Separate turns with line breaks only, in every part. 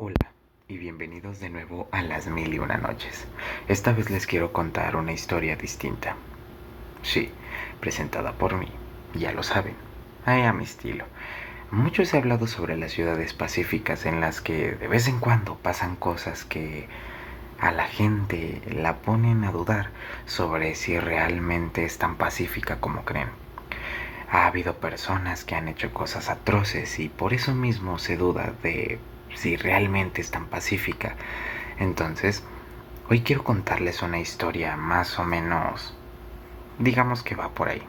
Hola y bienvenidos de nuevo a Las Mil y Una Noches. Esta vez les quiero contar una historia distinta. Sí, presentada por mí, ya lo saben, a mi estilo. Mucho se ha hablado sobre las ciudades pacíficas en las que de vez en cuando pasan cosas que a la gente la ponen a dudar sobre si realmente es tan pacífica como creen. Ha habido personas que han hecho cosas atroces y por eso mismo se duda de si realmente es tan pacífica. Entonces, hoy quiero contarles una historia más o menos, digamos que va por ahí.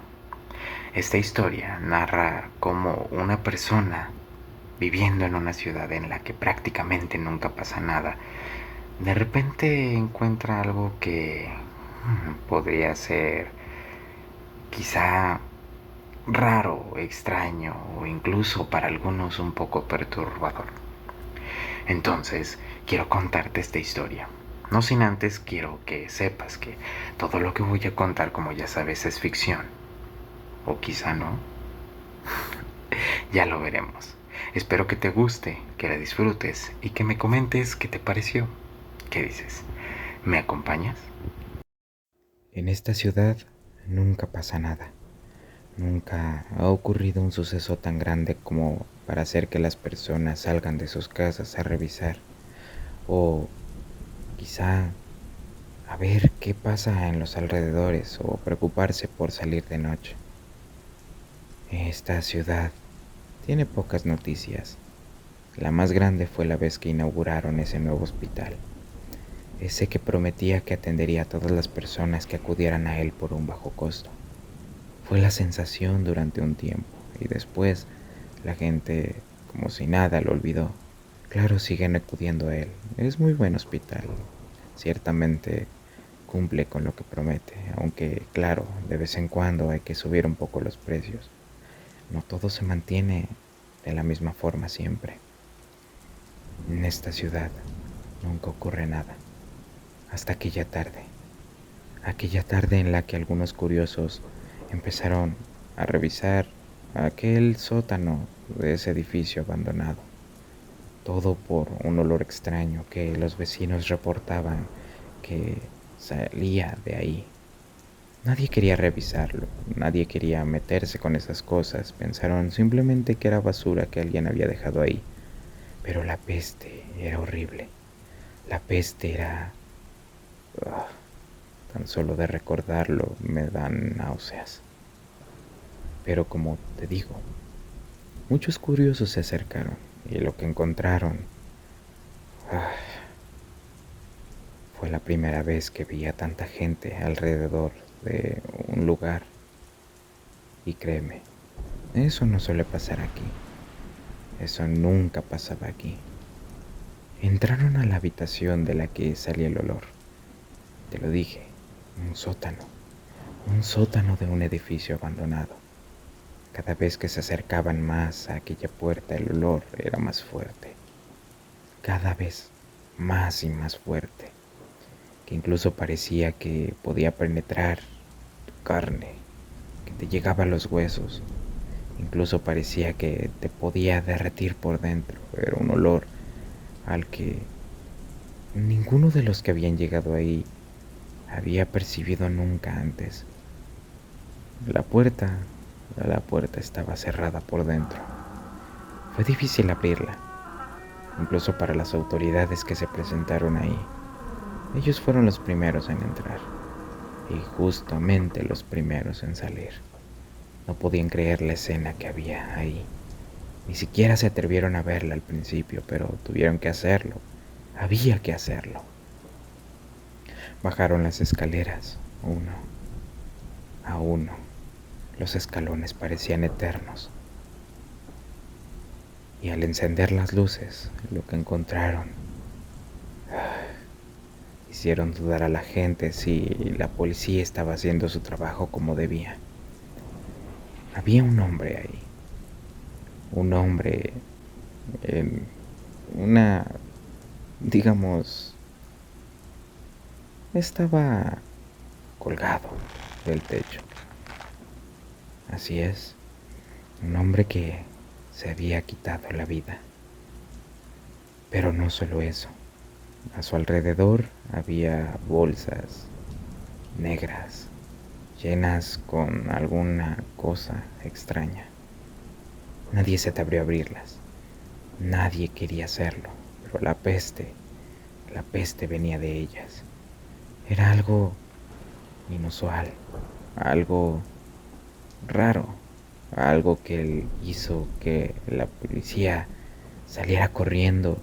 Esta historia narra cómo una persona viviendo en una ciudad en la que prácticamente nunca pasa nada, de repente encuentra algo que podría ser quizá raro, extraño o incluso para algunos un poco perturbador. Entonces, quiero contarte esta historia. No sin antes quiero que sepas que todo lo que voy a contar, como ya sabes, es ficción. O quizá no. Ya lo veremos. Espero que te guste, que la disfrutes y que me comentes qué te pareció. ¿Qué dices? ¿Me acompañas?
En esta ciudad nunca pasa nada. Nunca ha ocurrido un suceso tan grande como para hacer que las personas salgan de sus casas a revisar o quizá a ver qué pasa en los alrededores o preocuparse por salir de noche. Esta ciudad tiene pocas noticias. La más grande fue la vez que inauguraron ese nuevo hospital, ese que prometía que atendería a todas las personas que acudieran a él por un bajo costo. Fue la sensación durante un tiempo y después la gente, como si nada, lo olvidó. Claro, siguen acudiendo a él. Es muy buen hospital. Ciertamente cumple con lo que promete, aunque claro, de vez en cuando hay que subir un poco los precios. No todo se mantiene de la misma forma siempre. En esta ciudad nunca ocurre nada, hasta aquella tarde en la que algunos curiosos empezaron a revisar aquel sótano de ese edificio abandonado. Todo por un olor extraño que los vecinos reportaban que salía de ahí. Nadie quería revisarlo, nadie quería meterse con esas cosas, pensaron simplemente que era basura que alguien había dejado ahí. Pero la peste era horrible, la peste era... ugh, tan solo de recordarlo me dan náuseas. Pero como te digo, muchos curiosos se acercaron y lo que encontraron ah, fue la primera vez que vi a tanta gente alrededor de un lugar. Y créeme, eso no suele pasar aquí. Eso nunca pasaba aquí. Entraron a la habitación de la que salía el olor. Te lo dije, un sótano de un edificio abandonado. Cada vez que se acercaban más a aquella puerta, el olor era más fuerte. Cada vez más y más fuerte, que incluso parecía que podía penetrar tu carne, que te llegaba a los huesos, incluso parecía que te podía derretir por dentro. Era un olor al que ninguno de los que habían llegado ahí había percibido nunca antes. La puerta, la puerta estaba cerrada por dentro. Fue difícil abrirla, incluso para las autoridades que se presentaron ahí. Ellos fueron los primeros en entrar y justamente los primeros en salir. No podían creer la escena que había ahí. Ni siquiera se atrevieron a verla al principio, pero tuvieron que hacerlo. Había que hacerlo. Bajaron las escaleras, uno a uno. Los escalones parecían eternos. Y al encender las luces, lo que encontraron hicieron dudar a la gente si la policía estaba haciendo su trabajo como debía. Había un hombre ahí, un hombre en una, digamos, estaba colgado del techo. Así es, un hombre que se había quitado la vida. Pero no solo eso. A su alrededor había bolsas negras, llenas con alguna cosa extraña. Nadie se atrevió a abrirlas. Nadie quería hacerlo, pero la peste venía de ellas. Era algo inusual, algo raro, algo que hizo que la policía saliera corriendo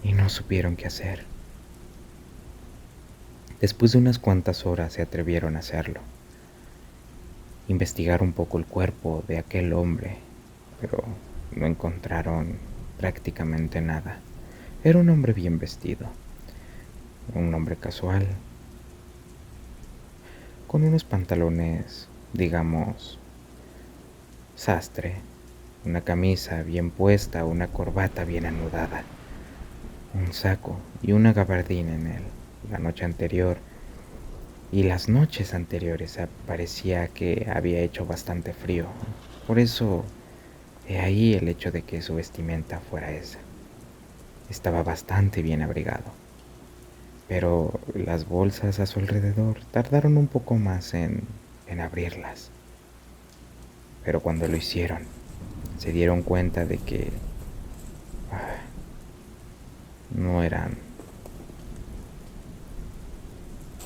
y no supieron qué hacer. Después de unas cuantas horas se atrevieron a hacerlo, investigar un poco el cuerpo de aquel hombre, pero no encontraron prácticamente nada. Era un hombre bien vestido, un hombre casual, con unos pantalones, digamos, sastre, una camisa bien puesta, una corbata bien anudada, un saco y una gabardina en él. La noche anterior y las noches anteriores parecía que había hecho bastante frío. Por eso, he ahí el hecho de que su vestimenta fuera esa. Estaba bastante bien abrigado. Pero las bolsas a su alrededor tardaron un poco más en abrirlas. Pero cuando lo hicieron, se dieron cuenta de que ah, no eran...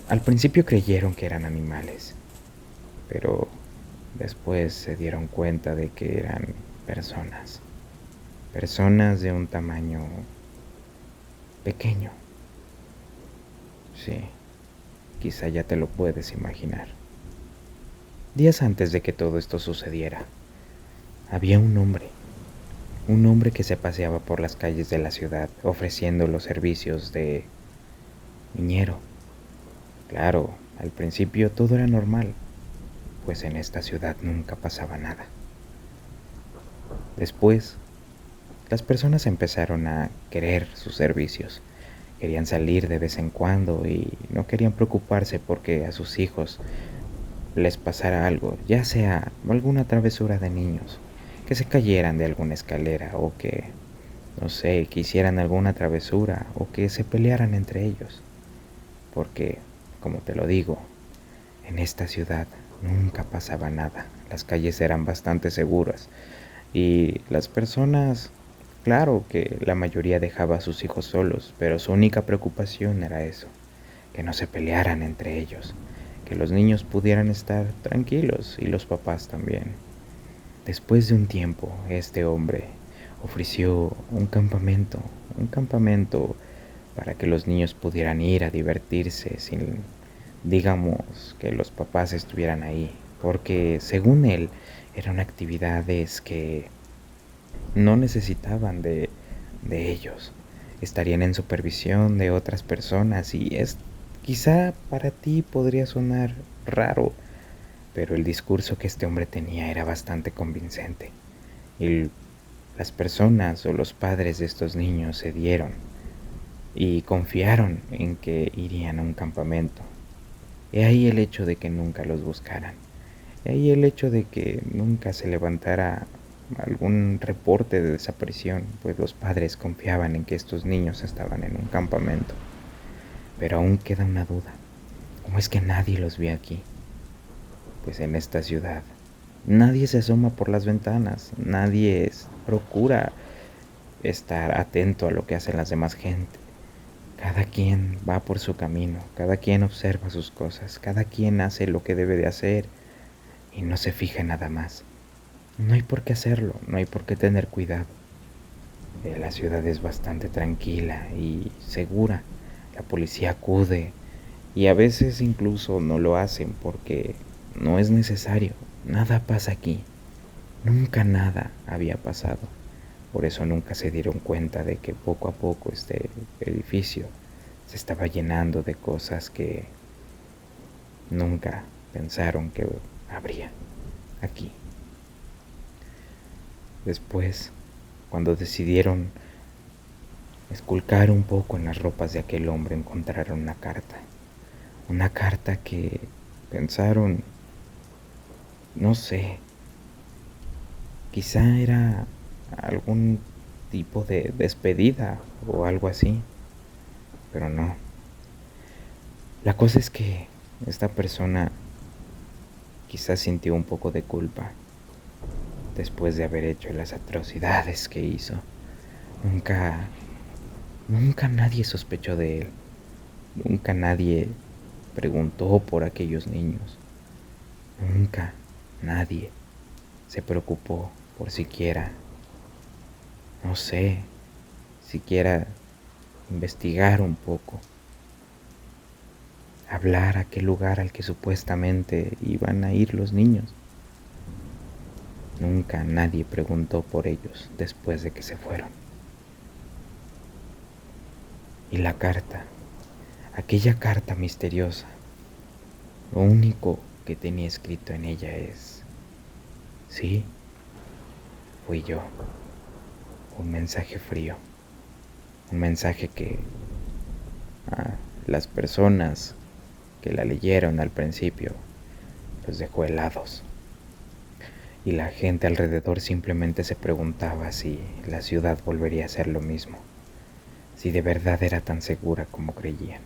Al principio creyeron que eran animales, pero después se dieron cuenta de que eran personas. Personas de un tamaño pequeño. Sí, quizá ya te lo puedes imaginar. Días antes de que todo esto sucediera, había un hombre que se paseaba por las calles de la ciudad ofreciendo los servicios de niñero. Claro, al principio todo era normal, pues en esta ciudad nunca pasaba nada. Después, las personas empezaron a querer sus servicios. Querían salir de vez en cuando y no querían preocuparse porque a sus hijos les pasara algo, ya sea alguna travesura de niños, que se cayeran de alguna escalera o que, no sé, que hicieran alguna travesura o que se pelearan entre ellos. Porque, como te lo digo, en esta ciudad nunca pasaba nada. Las calles eran bastante seguras y las personas, claro que la mayoría dejaba a sus hijos solos, pero su única preocupación era eso, que no se pelearan entre ellos, que los niños pudieran estar tranquilos y los papás también. Después de un tiempo, este hombre ofreció un campamento para que los niños pudieran ir a divertirse sin, digamos, que los papás estuvieran ahí, porque según él eran actividades que no necesitaban de ellos, estarían en supervisión de otras personas y es quizá para ti podría sonar raro, pero el discurso que este hombre tenía era bastante convincente y las personas o los padres de estos niños se dieron y confiaron en que irían a un campamento. He ahí el hecho de que nunca los buscaran. He ahí el hecho de que nunca se levantara algún reporte de desaparición, pues los padres confiaban en que estos niños estaban en un campamento. Pero aún queda una duda. ¿Cómo es que nadie los ve aquí? Pues en esta ciudad nadie se asoma por las ventanas, nadie procura estar atento a lo que hacen las demás gente. Cada quien va por su camino, cada quien observa sus cosas, cada quien hace lo que debe de hacer y no se fija en nada más. No hay por qué hacerlo, no hay por qué tener cuidado. La ciudad es bastante tranquila y segura. La policía acude y a veces incluso no lo hacen porque no es necesario. Nada pasa aquí. Nunca nada había pasado. Por eso nunca se dieron cuenta de que poco a poco este edificio se estaba llenando de cosas que nunca pensaron que habría aquí. Después, cuando decidieron esculcar un poco en las ropas de aquel hombre, encontraron una carta que pensaron, no sé, quizá era algún tipo de despedida o algo así, pero no. La cosa es que esta persona quizás sintió un poco de culpa después de haber hecho las atrocidades que hizo. Nunca, nunca nadie sospechó de él. Nunca nadie preguntó por aquellos niños. Nunca nadie se preocupó por siquiera, no sé, siquiera investigar un poco, hablar a qué lugar al que supuestamente iban a ir los niños. Nunca nadie preguntó por ellos después de que se fueron. Y la carta, aquella carta misteriosa, lo único que tenía escrito en ella es: sí, fui yo. Un mensaje frío, un mensaje que a las personas que la leyeron al principio los dejó helados. Y la gente alrededor simplemente se preguntaba si la ciudad volvería a ser lo mismo, si de verdad era tan segura como creían.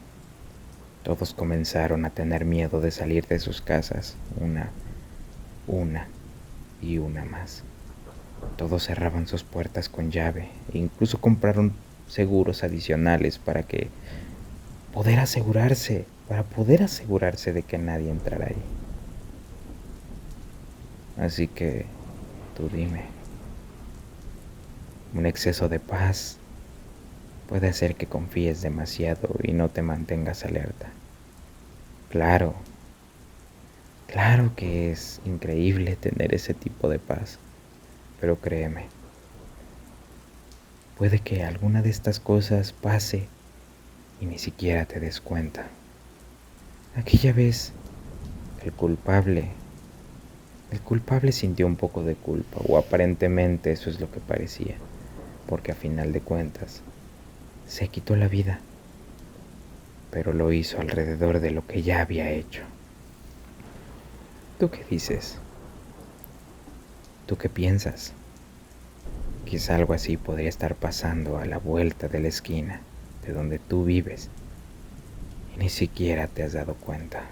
Todos comenzaron a tener miedo de salir de sus casas, una y una más. Todos cerraban sus puertas con llave e incluso compraron seguros adicionales para poder asegurarse de que nadie entrara ahí. Así que tú dime, un exceso de paz puede hacer que confíes demasiado y no te mantengas alerta. Claro, claro que es increíble tener ese tipo de paz, pero créeme, puede que alguna de estas cosas pase y ni siquiera te des cuenta. Aquella vez, el culpable, el culpable sintió un poco de culpa, o aparentemente eso es lo que parecía, porque a final de cuentas, se quitó la vida, pero lo hizo alrededor de lo que ya había hecho. ¿Tú qué dices? ¿Tú qué piensas? Quizá algo así podría estar pasando a la vuelta de la esquina de donde tú vives y ni siquiera te has dado cuenta.